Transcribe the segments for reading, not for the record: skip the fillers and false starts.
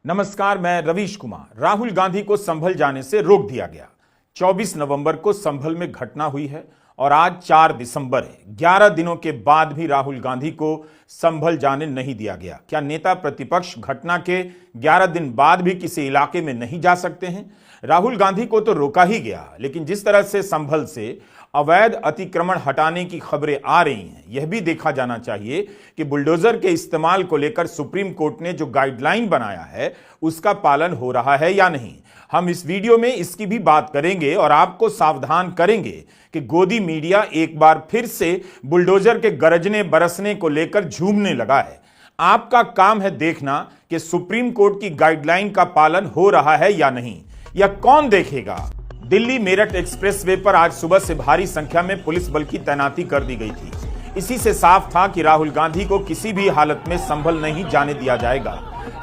नमस्कार, मैं रवीश कुमार। राहुल गांधी को संभल जाने से रोक दिया गया। 24 नवंबर को संभल में घटना हुई है और आज 4 दिसंबर है। 11 दिनों के बाद भी राहुल गांधी को संभल जाने नहीं दिया गया। क्या नेता प्रतिपक्ष घटना के 11 दिन बाद भी किसी इलाके में नहीं जा सकते हैं? राहुल गांधी को तो रोका ही गया, लेकिन जिस तरह से संभल से अवैध अतिक्रमण हटाने की खबरें आ रही हैं, यह भी देखा जाना चाहिए कि बुलडोजर के इस्तेमाल को लेकर सुप्रीम कोर्ट ने जो गाइडलाइन बनाया है उसका पालन हो रहा है या नहीं। हम इस वीडियो में इसकी भी बात करेंगे और आपको सावधान करेंगे कि गोदी मीडिया एक बार फिर से बुलडोजर के गरजने बरसने को लेकर झूमने लगा है। आपका काम है देखना कि सुप्रीम कोर्ट की गाइडलाइन का पालन हो रहा है या नहीं। यह कौन देखेगा? दिल्ली मेरठ एक्सप्रेसवे पर आज सुबह से भारी संख्या में पुलिस बल की तैनाती कर दी गई थी। इसी से साफ था कि राहुल गांधी को किसी भी हालत में संभल नहीं जाने दिया जाएगा।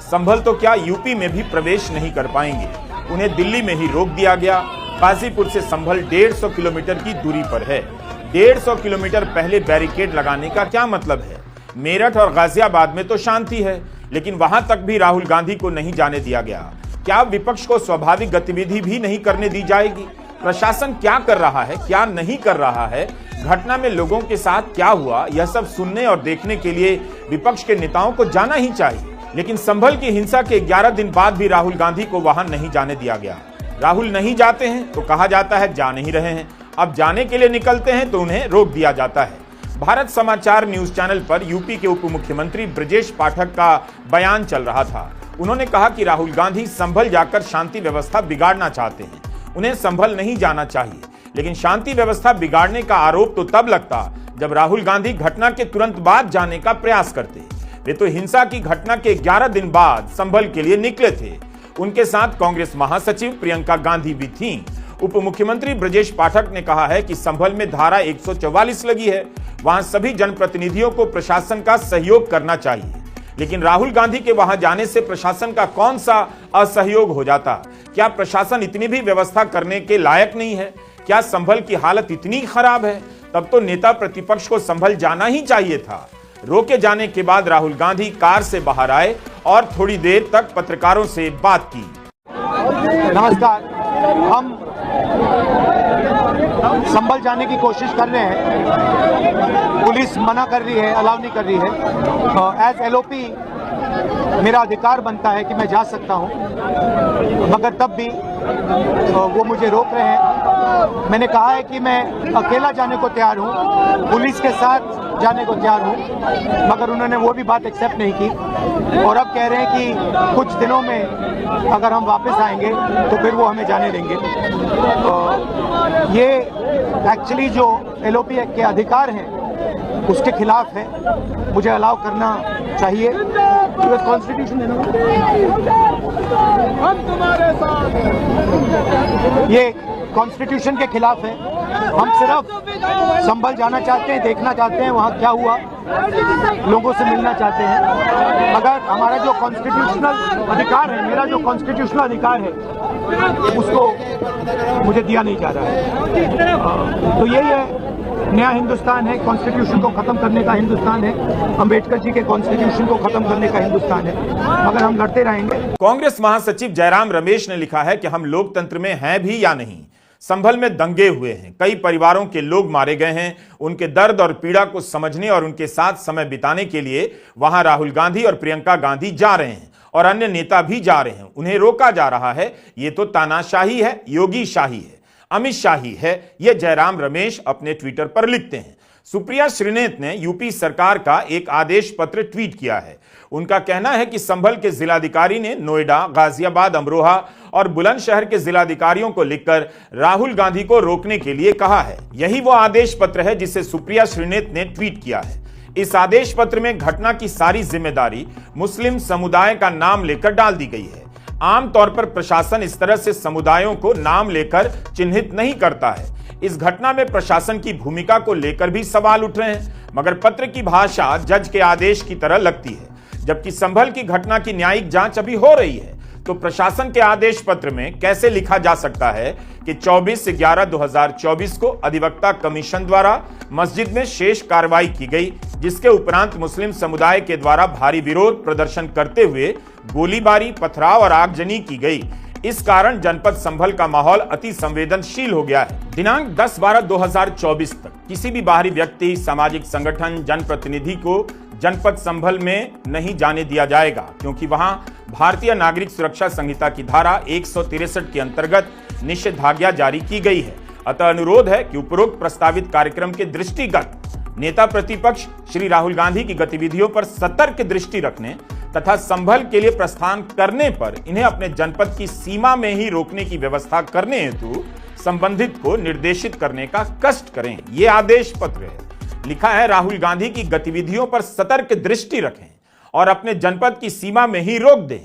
संभल तो क्या, यूपी में भी प्रवेश नहीं कर पाएंगे। उन्हें दिल्ली में ही रोक दिया गया। गाजीपुर से संभल 150 किलोमीटर की दूरी पर है। 150 किलोमीटर पहले बैरिकेड लगाने का क्या मतलब है? मेरठ और गाजियाबाद में तो शांति है, लेकिन वहां तक भी राहुल गांधी को नहीं जाने दिया गया। क्या विपक्ष को स्वाभाविक गतिविधि भी नहीं करने दी जाएगी? प्रशासन क्या कर रहा है, क्या नहीं कर रहा है? घटना में लोगों के साथ क्या हुआ, यह सब सुनने और देखने के लिए विपक्ष के नेताओं को जाना ही चाहिए। लेकिन संभल की हिंसा के 11 दिन बाद भी राहुल गांधी को वहां नहीं जाने दिया गया। राहुल नहीं जाते हैं तो कहा जाता है जा नहीं रहे हैं। अब जाने के लिए निकलते हैं तो उन्हें रोक दिया जाता है। भारत समाचार न्यूज चैनल पर यूपी के उप मुख्यमंत्री ब्रजेश पाठक का बयान चल रहा था। उन्होंने कहा कि राहुल गांधी संभल जाकर शांति व्यवस्था बिगाड़ना चाहते हैं। उन्हें संभल नहीं जाना चाहिए, लेकिन शांति व्यवस्था बिगाड़ने का आरोप तो तब लगता जब राहुल गांधी घटना के तुरंत बाद जाने का प्रयास करते। वे तो हिंसा की घटना के 11 दिन बाद संभल के लिए निकले थे। उनके साथ कांग्रेस महासचिव प्रियंका गांधी भी थीं। उप मुख्यमंत्री ब्रजेश पाठक ने कहा है कि संभल में धारा 144 लगी है। वहां सभी जनप्रतिनिधियों को प्रशासन का सहयोग करना चाहिए। लेकिन राहुल गांधी के वहां जाने से प्रशासन का कौन सा असहयोग हो जाता? क्या प्रशासन इतनी भी व्यवस्था करने के लायक नहीं है? क्या संभल की हालत इतनी खराब है? तब तो नेता प्रतिपक्ष को संभल जाना ही चाहिए था। रोके जाने के बाद राहुल गांधी कार से बाहर आए और थोड़ी देर तक पत्रकारों से बात की। नमस्कार, हम संभल जाने की कोशिश कर रहे हैं। पुलिस मना कर रही है, अलाउ नहीं कर रही है। एज एलओपी मेरा अधिकार बनता है कि मैं जा सकता हूं, मगर तब भी वो मुझे रोक रहे हैं। मैंने कहा है कि मैं अकेला जाने को तैयार हूं, पुलिस के साथ जाने को तैयार हूं, मगर उन्होंने वो भी बात एक्सेप्ट नहीं की और अब कह रहे हैं कि कुछ दिनों में अगर हम वापस आएंगे तो फिर वो हमें जाने देंगे। ये एक्चुअली जो एलओपी के अधिकार हैं उसके खिलाफ है। मुझे अलाउ करना चाहिए। कॉन्स्टिट्यूशन है ना, हम तुम्हारे साथ। ये कॉन्स्टिट्यूशन के खिलाफ है। हम सिर्फ संभल जाना चाहते हैं, देखना चाहते हैं वहाँ क्या हुआ, लोगों से मिलना चाहते हैं। मगर हमारा जो कॉन्स्टिट्यूशनल अधिकार है, मेरा जो कॉन्स्टिट्यूशनल अधिकार है, उसको मुझे दिया नहीं जा रहा है। तो यही है, नया हिंदुस्तान है, कॉन्स्टिट्यूशन को खत्म करने का हिंदुस्तान है, अंबेडकर जी के कॉन्स्टिट्यूशन को खत्म करने का हिंदुस्तान है, मगर हम लड़ते रहेंगे। कांग्रेस महासचिव जयराम रमेश ने लिखा है कि हम लोकतंत्र में हैं भी या नहीं। संभल में दंगे हुए हैं, कई परिवारों के लोग मारे गए हैं। उनके दर्द और पीड़ा को समझने और उनके साथ समय बिताने के लिए वहां राहुल गांधी और प्रियंका गांधी जा रहे हैं और अन्य नेता भी जा रहे हैं। उन्हें रोका जा रहा है। ये तो तानाशाही है, योगी शाही है, अमित शाही है, यह जयराम रमेश अपने ट्विटर पर लिखते हैं। सुप्रिया श्रीनेत ने यूपी सरकार का एक आदेश पत्र ट्वीट किया है। उनका कहना है कि संभल के जिलाधिकारी ने नोएडा, गाजियाबाद, अमरोहा और बुलंदशहर के जिलाधिकारियों को लिखकर राहुल गांधी को रोकने के लिए कहा है। यही वो आदेश पत्र है जिसे सुप्रिया श्रीनेत ने ट्वीट किया है। इस आदेश पत्र में घटना की सारी जिम्मेदारी मुस्लिम समुदाय का नाम लेकर डाल दी गई है। आमतौर पर प्रशासन इस तरह से समुदायों को नाम लेकर चिन्हित नहीं करता है। इस घटना में प्रशासन की भूमिका को लेकर भी सवाल उठ रहे हैं, मगर पत्र की भाषा जज के आदेश की तरह लगती है। जबकि संभल की घटना की न्यायिक जांच अभी हो रही है, तो प्रशासन के आदेश पत्र में कैसे लिखा जा सकता है कि 24/11/2024 को अधिवक्ता कमीशन द्वारा मस्जिद में शेष कार्रवाई की गई, जिसके उपरांत मुस्लिम समुदाय के द्वारा भारी विरोध प्रदर्शन करते हुए गोलीबारी, पथराव और आगजनी की गई। इस कारण जनपद संभल का माहौल अति संवेदनशील हो गया है। दिनांक 10/12/2024 तक किसी भी बाहरी व्यक्ति, सामाजिक संगठन, जनप्रतिनिधि को जनपद संभल में नहीं जाने दिया जाएगा, क्योंकि वहां भारतीय नागरिक सुरक्षा संहिता की धारा 163 के अंतर्गत निषेधाज्ञा जारी की गई है। अतः अनुरोध है कि उपरोक्त प्रस्तावित कार्यक्रम के दृष्टिगत नेता प्रतिपक्ष श्री राहुल गांधी की गतिविधियों पर सतर्क दृष्टि रखने तथा संभल के लिए प्रस्थान करने पर इन्हें अपने जनपद की सीमा में ही रोकने की व्यवस्था करने हेतु संबंधित को निर्देशित करने का कष्ट करें। ये आदेश पत्र है। लिखा है, राहुल गांधी की गतिविधियों पर सतर्क दृष्टि रखें और अपने जनपद की सीमा में ही रोक दें।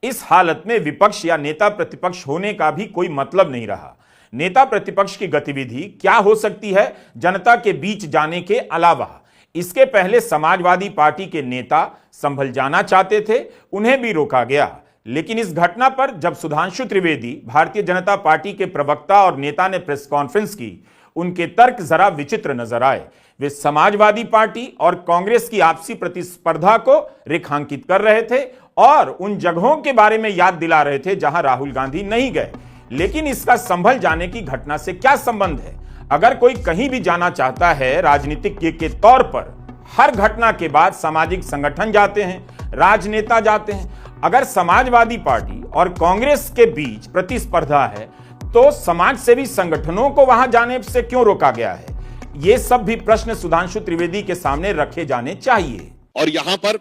इस हालत में विपक्ष या नेता प्रतिपक्ष होने का भी कोई मतलब नहीं रहा। नेता प्रतिपक्ष की गतिविधि क्या हो सकती है जनता के बीच जाने के अलावा? इसके पहले समाजवादी पार्टी के नेता संभल जाना चाहते थे, उन्हें भी रोका गया। लेकिन इस घटना पर जब सुधांशु त्रिवेदी, भारतीय जनता पार्टी के प्रवक्ता और नेता ने प्रेस कॉन्फ्रेंस की, उनके तर्क जरा विचित्र नजर आए। वे समाजवादी पार्टी और कांग्रेस की आपसी प्रतिस्पर्धा को रेखांकित कर रहे थे और उन जगहों के बारे में याद दिला रहे थे जहां राहुल गांधी नहीं गए। लेकिन इसका संभल जाने की घटना से क्या संबंध है? अगर कोई कहीं भी जाना चाहता है राजनीतिज्ञ के तौर पर, हर घटना के बाद सामाजिक संगठन जाते हैं, राजनेता जाते हैं। अगर समाजवादी पार्टी और कांग्रेस के बीच प्रतिस्पर्धा है तो समाज सेवी संगठनों को वहां जाने से क्यों रोका गया है? ये सब भी प्रश्न सुधांशु त्रिवेदी के सामने रखे जाने चाहिए। और यहां पर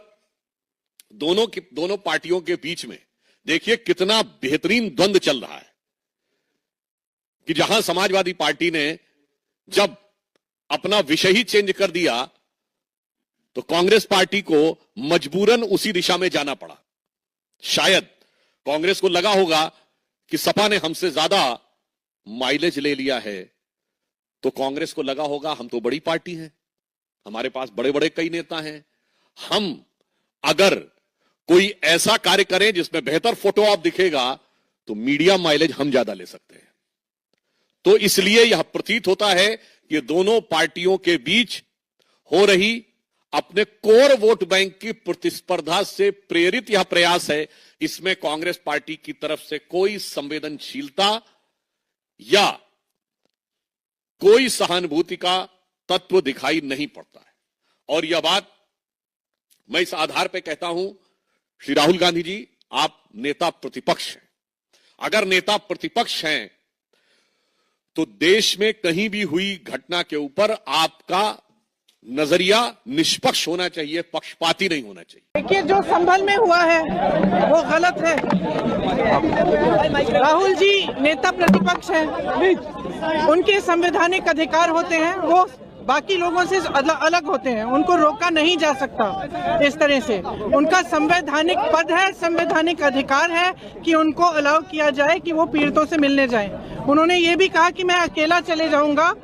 दोनों पार्टियों के बीच में देखिए कितना बेहतरीन द्वंद्व चल रहा है कि जहां समाजवादी पार्टी ने जब अपना विषय ही चेंज कर दिया तो कांग्रेस पार्टी को मजबूरन उसी दिशा में जाना पड़ा। शायद कांग्रेस को लगा होगा कि सपा ने हमसे ज्यादा माइलेज ले लिया है, तो कांग्रेस को लगा होगा हम तो बड़ी पार्टी हैं, हमारे पास बड़े बड़े कई नेता हैं, हम अगर कोई ऐसा कार्य करें जिसमें बेहतर फोटो आप दिखेगा तो मीडिया माइलेज हम ज्यादा ले सकते हैं। तो इसलिए यह प्रतीत होता है कि दोनों पार्टियों के बीच हो रही अपने कोर वोट बैंक की प्रतिस्पर्धा से प्रेरित यह प्रयास है। इसमें कांग्रेस पार्टी की तरफ से कोई संवेदनशीलता या कोई सहानुभूति का तत्व दिखाई नहीं पड़ता है। और यह बात मैं इस आधार पर कहता हूं, श्री राहुल गांधी जी, आप नेता प्रतिपक्ष हैं। अगर नेता प्रतिपक्ष हैं तो देश में कहीं भी हुई घटना के ऊपर आपका नजरिया निष्पक्ष होना चाहिए, पक्षपाती नहीं होना चाहिए। देखिए, जो संभल में हुआ है वो गलत है। राहुल जी नेता प्रतिपक्ष हैं, उनके संवैधानिक अधिकार होते हैं, वो बाकी लोगों से अलग होते हैं, उनको रोका नहीं जा सकता। इस तरह से उनका संवैधानिक पद है, संवैधानिक अधिकार है कि उनको अलाउ किया जाए कि वो पीड़ितों से मिलने जाएं। उन्होंने ये भी कहा कि मैं अकेला चले जाऊंगा,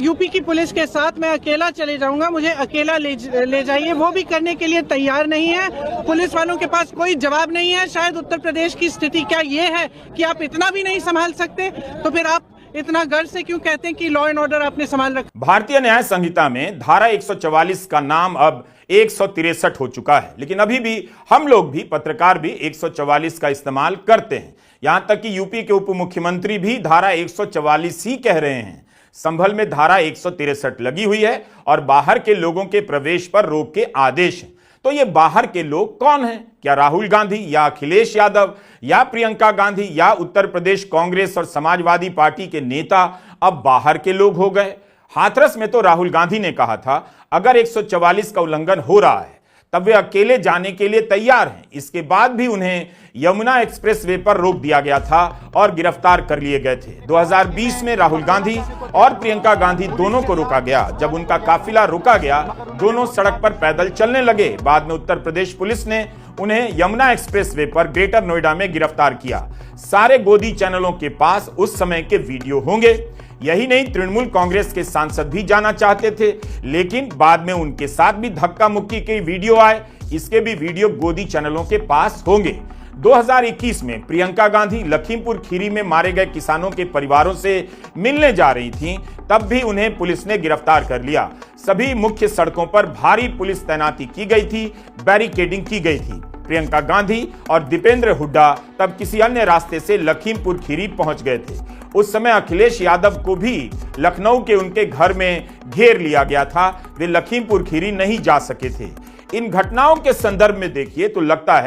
यूपी की पुलिस के साथ मैं अकेला चले जाऊंगा, मुझे अकेला ले जाइए। वो भी करने के लिए तैयार नहीं है। पुलिस वालों के पास कोई जवाब नहीं है। शायद उत्तर प्रदेश की स्थिति क्या ये है कि आप इतना भी नहीं संभाल सकते, तो फिर आप इतना गर्व से क्यों कहते हैं कि लॉ एंड ऑर्डर आपने संभाल रखा? भारतीय न्याय संहिता में धारा 144 का नाम अब 163 हो चुका है, लेकिन अभी भी हम लोग भी, पत्रकार भी 144 का इस्तेमाल करते हैं। यहां तक कि यूपी के उप मुख्यमंत्री भी धारा 144 ही कह रहे हैं। संभल में धारा 163 लगी हुई है और बाहर के लोगों के प्रवेश पर रोक के आदेश हैं। तो ये बाहर के लोग कौन हैं? क्या राहुल गांधी या अखिलेश यादव या प्रियंका गांधी या उत्तर प्रदेश कांग्रेस और समाजवादी पार्टी के नेता अब बाहर के लोग हो गए? हाथरस में तो राहुल गांधी ने कहा था अगर 144 का उल्लंघन हो रहा है तब वे अकेले जाने के लिए तैयार हैं। इसके बाद भी उन्हें यमुना एक्सप्रेसवे पर रोक दिया गया था और गिरफ्तार कर लिए गए थे। 2020 में राहुल गांधी और प्रियंका गांधी दोनों को रोका गया। जब उनका काफिला रोका गया, दोनों सड़क पर पैदल चलने लगे। बाद में उत्तर प्रदेश पुलिस ने उन्हें यमुना एक्सप्रेसवे पर ग्रेटर नोएडा में गिरफ्तार किया। सारे गोदी चैनलों के पास उस समय के वीडियो होंगे। यही नहीं, तृणमूल कांग्रेस के सांसद भी जाना चाहते थे, लेकिन बाद में उनके साथ भी धक्का मुक्की के वीडियो आए। इसके भी वीडियो गोदी चैनलों के पास होंगे। 2021 में प्रियंका गांधी लखीमपुर खीरी में मारे गए किसानों के परिवारों से मिलने जा रही थीं, तब भी उन्हें पुलिस ने गिरफ्तार कर लिया। सभी मुख्य सड़कों पर भारी पुलिस तैनाती की गई थी, बैरिकेडिंग की गई थी। प्रियंका गांधी और दीपेंद्र हुड्डा तब किसी अन्य रास्ते से लखीमपुर खीरी पहुंच गए थे। उस समय अखिलेश यादव को भी लखनऊ के उनके घर में घेर लिया गया था। वे लखीमपुर खीरी नहीं जा सके थे। इन घटनाओं के संदर्भ में देखिए तो लगता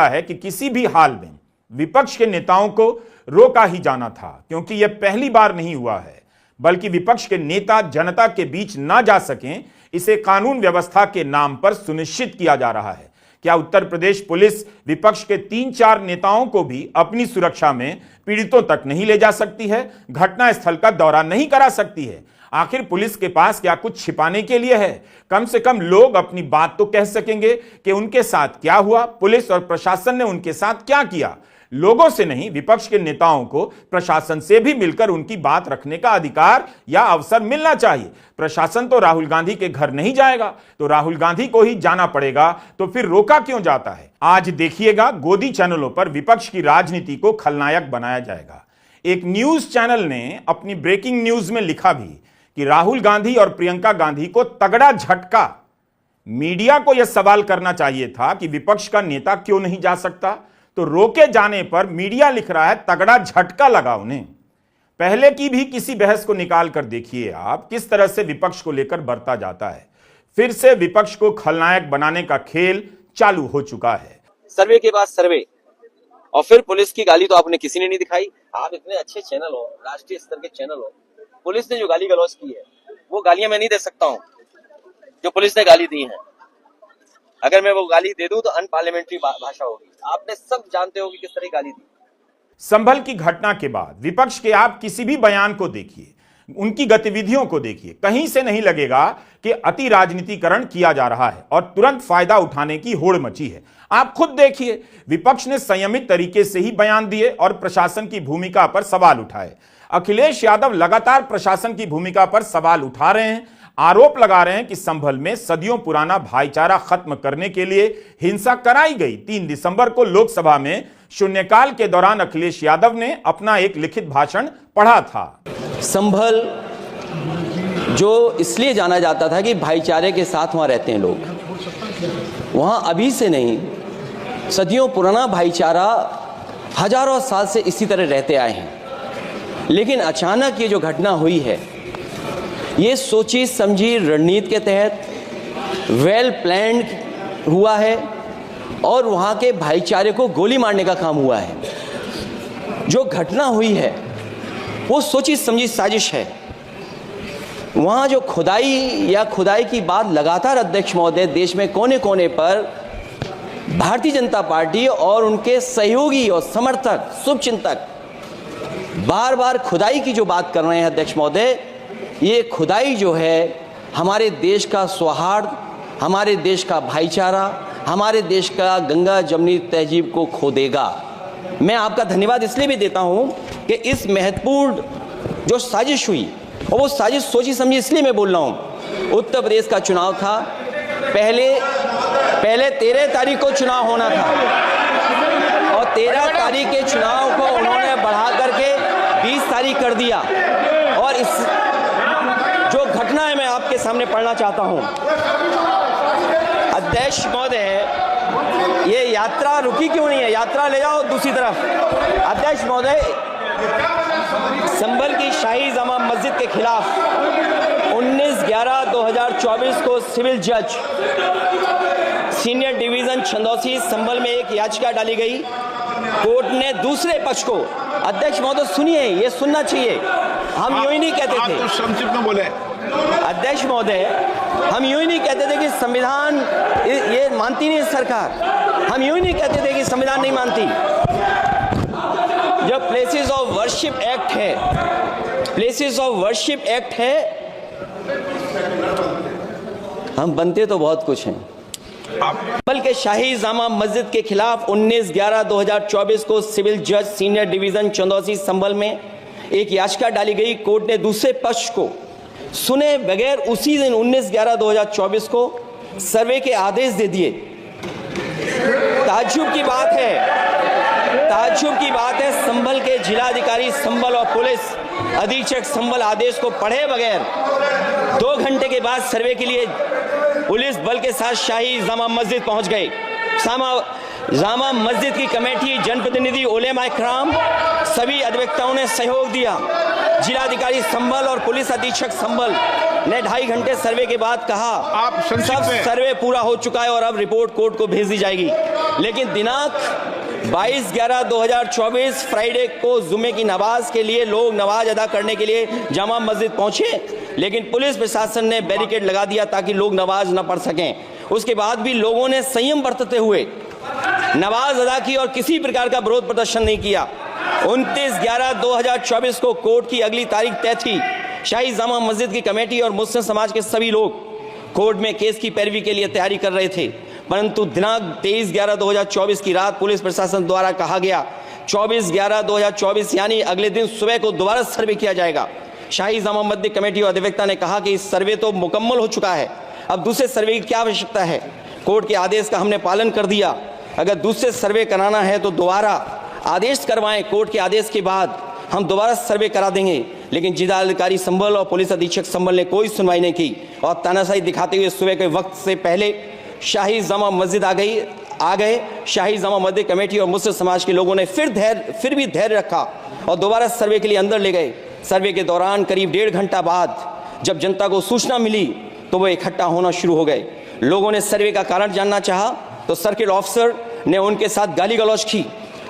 है कि किसी भी हाल में विपक्ष के नेताओं को रोका ही जाना था, क्योंकि यह पहली बार नहीं हुआ है, बल्कि विपक्ष के नेता जनता के बीच ना जा सकें, इसे कानून व्यवस्था के नाम पर सुनिश्चित किया जा रहा है। क्या उत्तर प्रदेश पुलिस विपक्ष के 3-4 नेताओं को भी अपनी सुरक्षा में पीड़ितों तक नहीं ले जा सकती है? घटना स्थल का दौरा नहीं करा सकती है? आखिर पुलिस के पास क्या कुछ छिपाने के लिए है? कम से कम लोग अपनी बात तो कह सकेंगे कि उनके साथ क्या हुआ, पुलिस और प्रशासन ने उनके साथ क्या किया। लोगों से नहीं, विपक्ष के नेताओं को प्रशासन से भी मिलकर उनकी बात रखने का अधिकार या अवसर मिलना चाहिए। प्रशासन तो राहुल गांधी के घर नहीं जाएगा, तो राहुल गांधी को ही जाना पड़ेगा, तो फिर रोका क्यों जाता है? आज देखिएगा, गोदी चैनलों पर विपक्ष की राजनीति को खलनायक बनाया जाएगा। एक न्यूज चैनल ने अपनी ब्रेकिंग न्यूज में लिखा भी कि राहुल गांधी और प्रियंका गांधी को तगड़ा झटका। मीडिया को यह सवाल करना चाहिए था कि विपक्ष का नेता क्यों नहीं जा सकता, तो रोके जाने पर मीडिया लिख रहा है तगड़ा झटका लगा उन्हें। पहले की भी किसी बहस को निकाल कर देखिए आप, किस तरह से विपक्ष को लेकर बरता जाता है। फिर से विपक्ष को खलनायक बनाने का खेल चालू हो चुका है। सर्वे के बाद सर्वे, और फिर पुलिस की गाली तो आपने किसी ने नहीं दिखाई। आप इतने अच्छे चैनल हो, राष्ट्रीय स्तर के चैनल हो, पुलिस ने जो गाली गलौज की है वो गालियां मैं नहीं दे सकता हूं जो पुलिस ने गाली दी है। अगर मैं वो गाली दे दूं तो अनपार्लियामेंट्री भाषा होगी। आपने सब जानते हो कि किस तरह की गाली दी। संभल की घटना के बाद विपक्ष के आप किसी भी बयान को देखिए, उनकी गतिविधियों को देखिए, कहीं से नहीं लगेगा कि अति राजनीतिकरण किया जा रहा है और तुरंत फायदा उठाने की होड़ मची है। आप खुद देखिए, विपक्ष ने संयमित तरीके से ही बयान दिए और प्रशासन की भूमिका पर सवाल उठाए। अखिलेश यादव लगातार प्रशासन की भूमिका पर सवाल उठा रहे हैं, आरोप लगा रहे हैं कि संभल में सदियों पुराना भाईचारा खत्म करने के लिए हिंसा कराई गई। 3 दिसंबर को लोकसभा में शून्यकाल के दौरान अखिलेश यादव ने अपना एक लिखित भाषण पढ़ा था। संभल जो इसलिए जाना जाता था कि भाईचारे के साथ वहां रहते हैं लोग, वहां अभी से नहीं, सदियों पुराना भाईचारा हजारों साल से इसी तरह रहते आए हैं। लेकिन अचानक ये जो घटना हुई है, ये सोची समझी रणनीति के तहत वेल प्लान्ड हुआ है और वहाँ के भाईचारे को गोली मारने का काम हुआ है। जो घटना हुई है वो सोची समझी साजिश है। वहाँ जो खुदाई की बात लगातार अध्यक्ष महोदय देश में कोने कोने पर भारतीय जनता पार्टी और उनके सहयोगी और समर्थक शुभचिंतक बार बार खुदाई की जो बात कर रहे हैं अध्यक्ष महोदय, ये खुदाई जो है हमारे देश का सौहार्द, हमारे देश का भाईचारा, हमारे देश का गंगा जमनी तहजीब को खो देगा। मैं आपका धन्यवाद इसलिए भी देता हूं कि इस महत्वपूर्ण जो साजिश हुई, और वो साजिश सोची समझी इसलिए मैं बोल रहा हूं। उत्तर प्रदेश का चुनाव था, पहले 13 तारीख को चुनाव होना था और 13 तारीख के चुनाव को उन्होंने बढ़ा करके 20 तारीख कर दिया। और इस जो घटना है मैं आपके सामने पढ़ना चाहता हूं। अध्यक्ष महोदय, ये यात्रा रुकी क्यों नहीं है? यात्रा ले जाओ दूसरी तरफ। अध्यक्ष महोदय, संभल की शाही जामा मस्जिद के खिलाफ 19/11/2024 को सिविल जज सीनियर डिवीजन छंदौसी संभल में एक याचिका डाली गई। कोर्ट ने दूसरे पक्ष को, अध्यक्ष महोदय सुनिए, ये सुनना चाहिए, हम यूं ही नहीं कहते थे, तो संक्षिप्त में बोले। अध्यक्ष महोदय, हम यूं ही नहीं कहते थे कि संविधान ये मानती नहीं सरकार, हम यूं ही नहीं कहते थे कि संविधान नहीं मानती। जब प्लेसेस ऑफ वर्शिप एक्ट है, प्लेसेस ऑफ वर्शिप एक्ट है, हम बनते तो बहुत कुछ हैं। संभल के शाही जामा मस्जिद के खिलाफ 19/11/2024 को सिविल जज सीनियर डिवीजन चंदौसी संभल में एक याचिका डाली गई। कोर्ट ने दूसरे पक्ष को सुने बगैर उसी दिन 19/11/2024 को सर्वे के आदेश दे दिए। ताज्जुब की बात है संभल के जिलाधिकारी संभल और पुलिस अधीक्षक संभल आदेश को पढ़े बगैर 2 घंटे के बाद सर्वे के लिए पुलिस बल के साथ शाही जामा मस्जिद पहुंच गए। जामा मस्जिद की कमेटी, जनप्रतिनिधि, उलेमा इकराम, सभी अधिवक्ताओं ने सहयोग दिया। जिलाधिकारी संभल और पुलिस अधीक्षक संभल ने 2.5 घंटे सर्वे के बाद कहा सब सर्वे पूरा हो चुका है और अब रिपोर्ट कोर्ट को भेज दी जाएगी। लेकिन दिनांक 22/11/2024 फ्राइडे को जुमे की नमाज के लिए लोग नमाज अदा करने के लिए जामा मस्जिद पहुंचे, लेकिन पुलिस प्रशासन ने बैरिकेड लगा दिया ताकि लोग नमाज न पढ़ सकें। उसके बाद भी लोगों ने संयम बरतते हुए नमाज अदा की और किसी प्रकार का विरोध प्रदर्शन नहीं किया। 29/11/2024 को कोर्ट की अगली तारीख तय थी। शाही जामा मस्जिद की कमेटी और मुस्लिम समाज के सभी लोग कोर्ट में केस की पैरवी के लिए तैयारी कर रहे थे, परंतु दिनांक 23/11/2024 की रात पुलिस प्रशासन द्वारा कहा गया 24/11/2024 यानी अगले दिन सुबह को दोबारा सर्वे किया जाएगा। शाही जामा मस्जिद कमेटी और अधिवक्ता ने कहा कि इस सर्वे तो मुकम्मल हो चुका है, अब दूसरे सर्वे की क्या आवश्यकता है। कोर्ट के आदेश का हमने पालन कर दिया। अगर दूसरे सर्वे कराना है तो दोबारा आदेश करवाएं, कोर्ट के आदेश के बाद हम दोबारा सर्वे करा देंगे। लेकिन जिलाधिकारी संभल और पुलिस अधीक्षक संभल ने कोई सुनवाई नहीं की और तानाशाही दिखाते हुए सुबह के वक्त से पहले शाही जामा मस्जिद आ गए। शाही जामा मस्जिद कमेटी और मुस्लिम समाज के लोगों ने फिर भी धैर्य रखा और दोबारा सर्वे के लिए अंदर ले गए। सर्वे के दौरान करीब 1.5 घंटा बाद जब जनता को सूचना मिली तो वो इकट्ठा होना शुरू हो गए। लोगों ने सर्वे का कारण जानना चाहा तो सर्किल ऑफिसर ने उनके साथ गाली गलौज की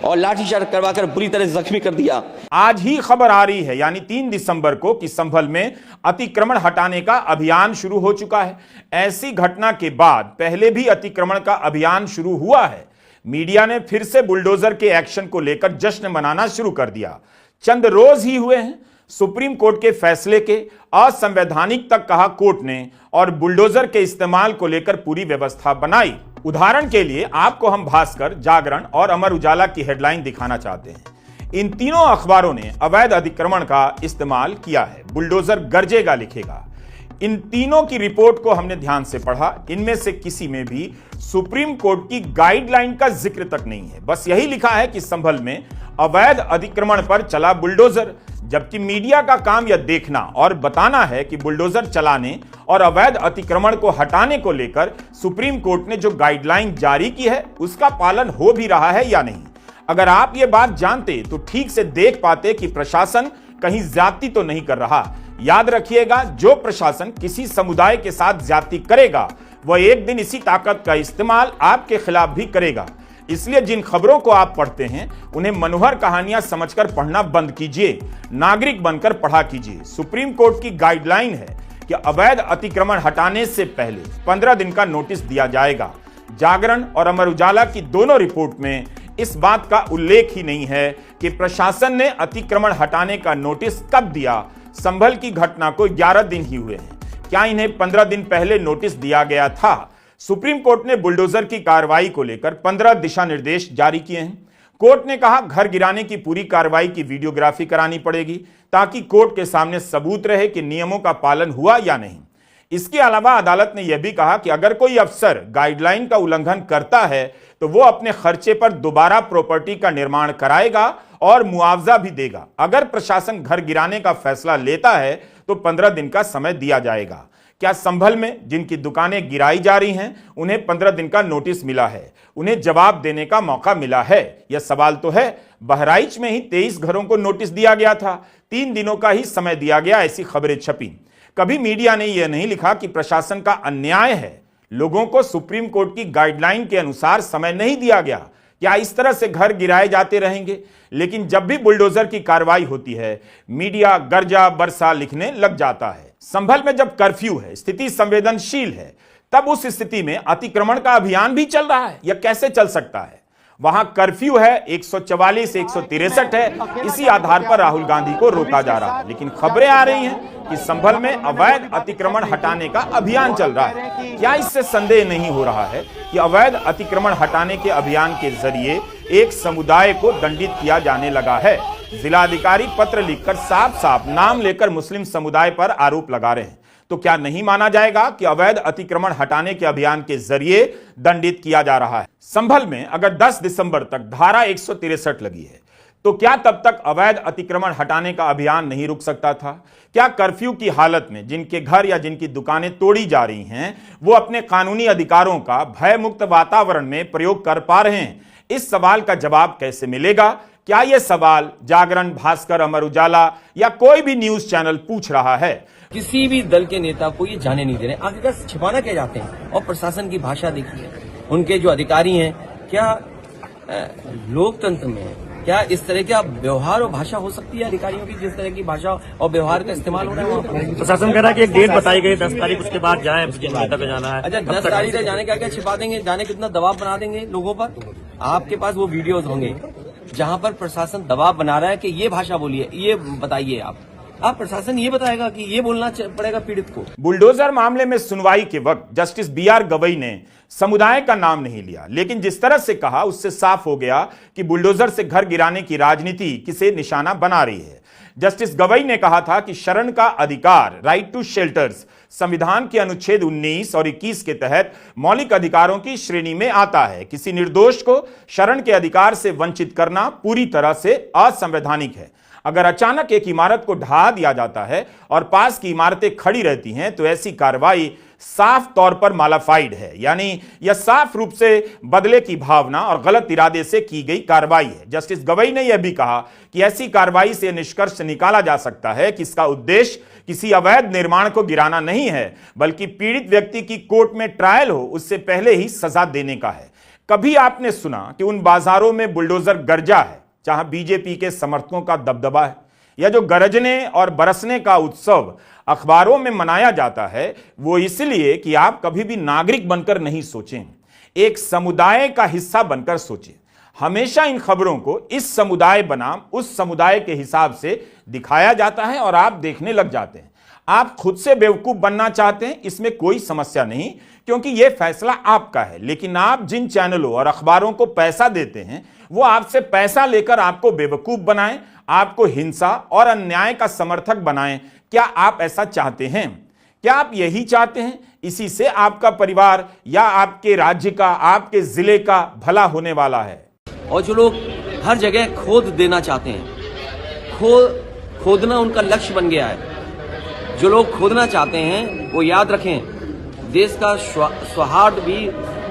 और लाठीचार्ज करवाकर बुरी तरह जख्मी कर दिया। आज ही खबर आ रही है यानी 3 दिसंबर को कि संभल में अतिक्रमण हटाने का अभियान शुरू हो चुका है। ऐसी घटना के बाद पहले भी अतिक्रमण का अभियान शुरू हुआ है। मीडिया ने फिर से बुलडोजर के एक्शन को लेकर जश्न मनाना शुरू कर दिया। चंद रोज ही हुए हैं सुप्रीम कोर्ट के फैसले के असंवैधानिक तक कहा कोर्ट ने और बुलडोजर के इस्तेमाल को लेकर पूरी व्यवस्था बनाई। उदाहरण के लिए आपको हम भास्कर, जागरण और अमर उजाला की हेडलाइन दिखाना चाहते हैं। इन तीनों अखबारों ने अवैध अतिक्रमण का इस्तेमाल किया है। बुलडोजर गरजेगा लिखेगा। इन तीनों की रिपोर्ट को हमने ध्यान से पढ़ा। इनमें से किसी में भी सुप्रीम कोर्ट की गाइडलाइन का जिक्र तक नहीं है। बस यही लिखा है कि संभल में अवैध अतिक्रमण पर चला बुलडोजर, जबकि मीडिया का काम यह देखना और बताना है कि बुलडोजर चलाने और अवैध अतिक्रमण को हटाने को लेकर सुप्रीम कोर्ट ने जो गाइडलाइन जारी की है उसका पालन हो भी रहा है या नहीं। अगर आप ये बात जानते तो ठीक से देख पाते कि प्रशासन कहीं ज्यादती तो नहीं कर रहा। याद रखिएगा, जो प्रशासन किसी समुदाय के साथ ज्यादती करेगा वह एक दिन इसी ताकत का इस्तेमाल आपके खिलाफ भी करेगा। इसलिए जिन खबरों को आप पढ़ते हैं उन्हें मनोहर कहानियां समझकर पढ़ना बंद कीजिए, नागरिक बनकर पढ़ा कीजिए। सुप्रीम कोर्ट की गाइडलाइन है कि अवैध अतिक्रमण हटाने से पहले 15 दिन का नोटिस दिया जाएगा। जागरण और अमर उजाला की दोनों रिपोर्ट में इस बात का उल्लेख ही नहीं है कि प्रशासन ने अतिक्रमण हटाने का नोटिस कब दिया। संभल की घटना को 11 दिन ही हुए हैं, क्या इन्हें 15 दिन पहले नोटिस दिया गया था? सुप्रीम कोर्ट ने बुलडोजर की कार्रवाई को लेकर 15 दिशा निर्देश जारी किए हैं। कोर्ट ने कहा घर गिराने की पूरी कार्रवाई की वीडियोग्राफी करानी पड़ेगी ताकि कोर्ट के सामने सबूत रहे कि नियमों का पालन हुआ या नहीं। इसके अलावा अदालत ने यह भी कहा कि अगर कोई अफसर गाइडलाइन का उल्लंघन करता है तो वो अपने खर्चे पर दोबारा प्रॉपर्टी का निर्माण कराएगा और मुआवजा भी देगा। अगर प्रशासन घर गिराने का फैसला लेता है तो 15 दिन का समय दिया जाएगा। क्या संभल में जिनकी दुकानें गिराई जा रही हैं उन्हें 15 दिन का नोटिस मिला है? उन्हें जवाब देने का मौका मिला है? यह सवाल तो है। बहराइच में ही 23 घरों को नोटिस दिया गया था, 3 दिनों का ही समय दिया गया, ऐसी खबरें छपी। कभी मीडिया ने यह नहीं लिखा कि प्रशासन का अन्याय है, लोगों को सुप्रीम कोर्ट की गाइडलाइन के अनुसार समय नहीं दिया गया। क्या इस तरह से घर गिराए जाते रहेंगे? लेकिन जब भी बुलडोजर की कार्रवाई होती है मीडिया गर्जा बरसा लिखने लग जाता है। संभल में जब कर्फ्यू है, स्थिति संवेदनशील है, तब उस स्थिति में अतिक्रमण का अभियान भी चल रहा है। यह कैसे चल सकता है? वहां कर्फ्यू है, 144 163 है। इसी आधार पर राहुल गांधी को रोका जा रहा है। लेकिन खबरें आ रही हैं कि संभल में अवैध अतिक्रमण हटाने का अभियान चल रहा है। क्या इससे संदेह नहीं हो रहा है कि अवैध अतिक्रमण हटाने के अभियान के जरिए एक समुदाय को दंडित किया जाने लगा है? जिलाधिकारी पत्र लिखकर साफ साफ नाम लेकर मुस्लिम समुदाय पर आरोप लगा रहे हैं। तो क्या नहीं माना जाएगा कि अवैध अतिक्रमण हटाने के अभियान के जरिए दंडित किया जा रहा है? संभल में अगर 10 दिसंबर तक धारा 163 लगी है तो क्या तब तक अवैध अतिक्रमण हटाने का अभियान नहीं रुक सकता था? क्या कर्फ्यू की हालत में जिनके घर या जिनकी दुकानें तोड़ी जा रही हैं वो अपने कानूनी अधिकारों का भयमुक्त वातावरण में प्रयोग कर पा रहे हैं? इस सवाल का जवाब कैसे मिलेगा? क्या यह सवाल जागरण, भास्कर, अमर उजाला या कोई भी न्यूज चैनल पूछ रहा है? किसी भी दल के नेता को ये जाने नहीं दे रहे। आखिरकार छिपाना क्या चाहते हैं? और प्रशासन की भाषा देखिए, उनके जो अधिकारी हैं, क्या लोकतंत्र में क्या इस तरह का व्यवहार और भाषा हो सकती है अधिकारियों की, जिस तरह की भाषा और व्यवहार का इस्तेमाल हो रहा है वहाँ पर? प्रशासन कह रहा है कि एक डेट बताई गई 10 तारीख, उसके बाद जाए, उसके नेता पे जाना है। अच्छा, 10 तारीख तक जाने का क्या छिपा देंगे? जाने कितना दबाव बना देंगे लोगों पर? आपके पास वो वीडियोज होंगे जहां पर प्रशासन दबाव बना रहा है कि ये भाषा बोलिए, ये बताइए। आप प्रशासन ये बताएगा कि ये बोलना पड़ेगा पीड़ित को। बुलडोजर मामले में सुनवाई के वक्त जस्टिस BR गवई ने समुदाय का नाम नहीं लिया, लेकिन जिस तरह से कहा उससे साफ हो गया कि बुलडोजर से घर गिराने की राजनीति किसे निशाना बना रही है। जस्टिस गवई ने कहा था कि शरण का अधिकार, राइट टू शेल्टर्स, संविधान के अनुच्छेद 19 और 21 के तहत मौलिक अधिकारों की श्रेणी में आता है। किसी निर्दोष को शरण के अधिकार से वंचित करना पूरी तरह से असंवैधानिक है। अगर अचानक एक इमारत को ढहा दिया जाता है और पास की इमारतें खड़ी रहती हैं तो ऐसी कार्रवाई साफ तौर पर मालाफाइड है, यानी यह साफ रूप से बदले की भावना और गलत इरादे से की गई कार्रवाई है। जस्टिस गवई ने यह भी कहा कि ऐसी कार्रवाई से निष्कर्ष निकाला जा सकता है कि इसका उद्देश्य किसी अवैध निर्माण को गिराना नहीं है, बल्कि पीड़ित व्यक्ति की कोर्ट में ट्रायल हो उससे पहले ही सजा देने का है। कभी आपने सुना कि उन बाजारों में बुलडोजर गरजा है जहां बीजेपी के समर्थकों का दबदबा है? या जो गरजने और बरसने का उत्सव अखबारों में मनाया जाता है वो इसलिए कि आप कभी भी नागरिक बनकर नहीं सोचें, एक समुदाय का हिस्सा बनकर सोचें। हमेशा इन खबरों को इस समुदाय बनाम उस समुदाय के हिसाब से दिखाया जाता है और आप देखने लग जाते हैं। आप खुद से बेवकूफ बनना चाहते हैं, इसमें कोई समस्या नहीं, क्योंकि यह फैसला आपका है। लेकिन आप जिन चैनलों और अखबारों को पैसा देते हैं वो आपसे पैसा लेकर आपको बेवकूफ बनाएं, आपको हिंसा और अन्याय का समर्थक बनाएं। क्या आप ऐसा चाहते हैं? क्या आप यही चाहते हैं? इसी से आपका परिवार या आपके राज्य का, आपके जिले का भला होने वाला है। और जो लोग हर जगह खोद देना चाहते हैं, खोदना उनका लक्ष्य बन गया है। जो लोग खोदना चाहते हैं वो याद रखें, देश का सौहार्द भी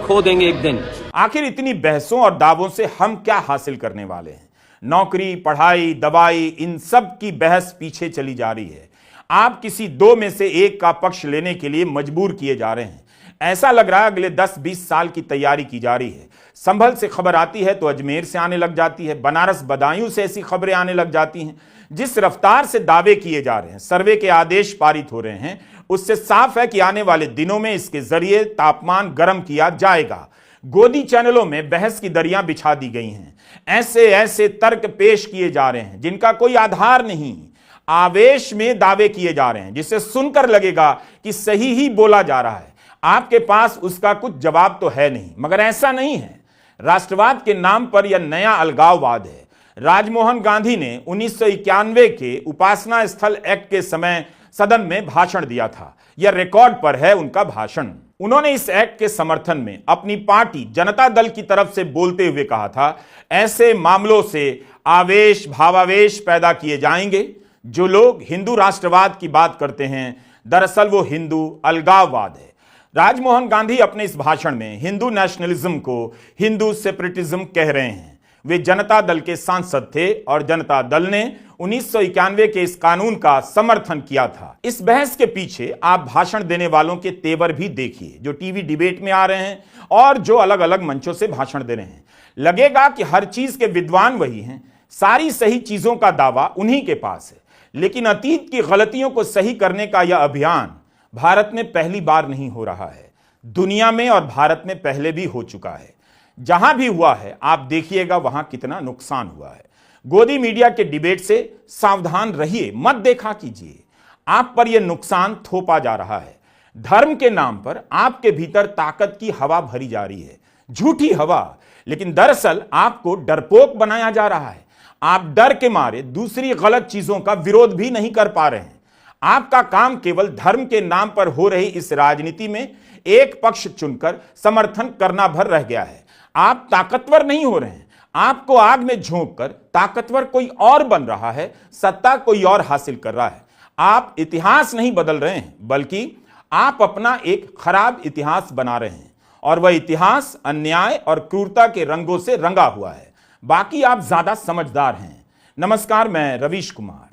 खो देंगे एक दिन। आखिर इतनी बहसों और दावों से हम क्या हासिल करने वाले हैं? नौकरी, पढ़ाई, दवाई, इन सब की बहस पीछे चली जा रही है। आप किसी दो में से एक का पक्ष लेने के लिए मजबूर किए जा रहे हैं। ऐसा लग रहा है अगले 10-20 साल की तैयारी की जा रही है। संभल से खबर आती है तो अजमेर से आने लग जाती है, बनारस, बदायूं से ऐसी खबरें आने लग जाती हैं। जिस रफ्तार से दावे किए जा रहे हैं, सर्वे के आदेश पारित हो रहे हैं, उससे साफ है कि आने वाले दिनों में इसके जरिए तापमान गर्म किया जाएगा। गोदी चैनलों में बहस की दरियां बिछा दी गई हैं। ऐसे ऐसे तर्क पेश किए जा रहे हैं जिनका कोई आधार नहीं, आवेश में दावे किए जा रहे हैं जिसे सुनकर लगेगा कि सही ही बोला जा रहा है। आपके पास उसका कुछ जवाब तो है नहीं, मगर ऐसा नहीं है। राष्ट्रवाद के नाम पर यह नया अलगाववाद है। राजमोहन गांधी ने 1991 के उपासना स्थल एक्ट के समय सदन में भाषण दिया था। यह रिकॉर्ड पर है उनका भाषण। उन्होंने इस एक्ट के समर्थन में अपनी पार्टी जनता दल की तरफ से बोलते हुए कहा था, ऐसे मामलों से आवेश, भावावेश पैदा किए जाएंगे। जो लोग हिंदू राष्ट्रवाद की बात करते हैं, दरअसल वो हिंदू अलगाववाद है। राजमोहन गांधी अपने इस भाषण में हिंदू नेशनलिज्म को हिंदू सेपरेटिज्म कह रहे हैं। वे जनता दल के सांसद थे और जनता दल ने 1991 के इस कानून का समर्थन किया था। इस बहस के पीछे आप भाषण देने वालों के तेवर भी देखिए, जो टीवी डिबेट में आ रहे हैं और जो अलग अलग मंचों से भाषण दे रहे हैं। लगेगा कि हर चीज के विद्वान वही हैं, सारी सही चीजों का दावा उन्हीं के पास है। लेकिन अतीत की गलतियों को सही करने का यह अभियान भारत में पहली बार नहीं हो रहा है, दुनिया में और भारत में पहले भी हो चुका है। जहां भी हुआ है आप देखिएगा वहां कितना नुकसान हुआ है। गोदी मीडिया के डिबेट से सावधान रहिए, मत देखा कीजिए। आप पर यह नुकसान थोपा जा रहा है। धर्म के नाम पर आपके भीतर ताकत की हवा भरी जा रही है, झूठी हवा, लेकिन दरअसल आपको डरपोक बनाया जा रहा है। आप डर के मारे दूसरी गलत चीजों का विरोध भी नहीं कर पा रहे हैं। आपका काम केवल धर्म के नाम पर हो रही इस राजनीति में एक पक्ष चुनकर समर्थन करना भर रह गया है। आप ताकतवर नहीं हो रहे हैं, आपको आग में झोंक कर ताकतवर कोई और बन रहा है, सत्ता कोई और हासिल कर रहा है। आप इतिहास नहीं बदल रहे हैं, बल्कि आप अपना एक खराब इतिहास बना रहे हैं, और वह इतिहास अन्याय और क्रूरता के रंगों से रंगा हुआ है। बाकी आप ज्यादा समझदार हैं। नमस्कार, मैं रवीश कुमार।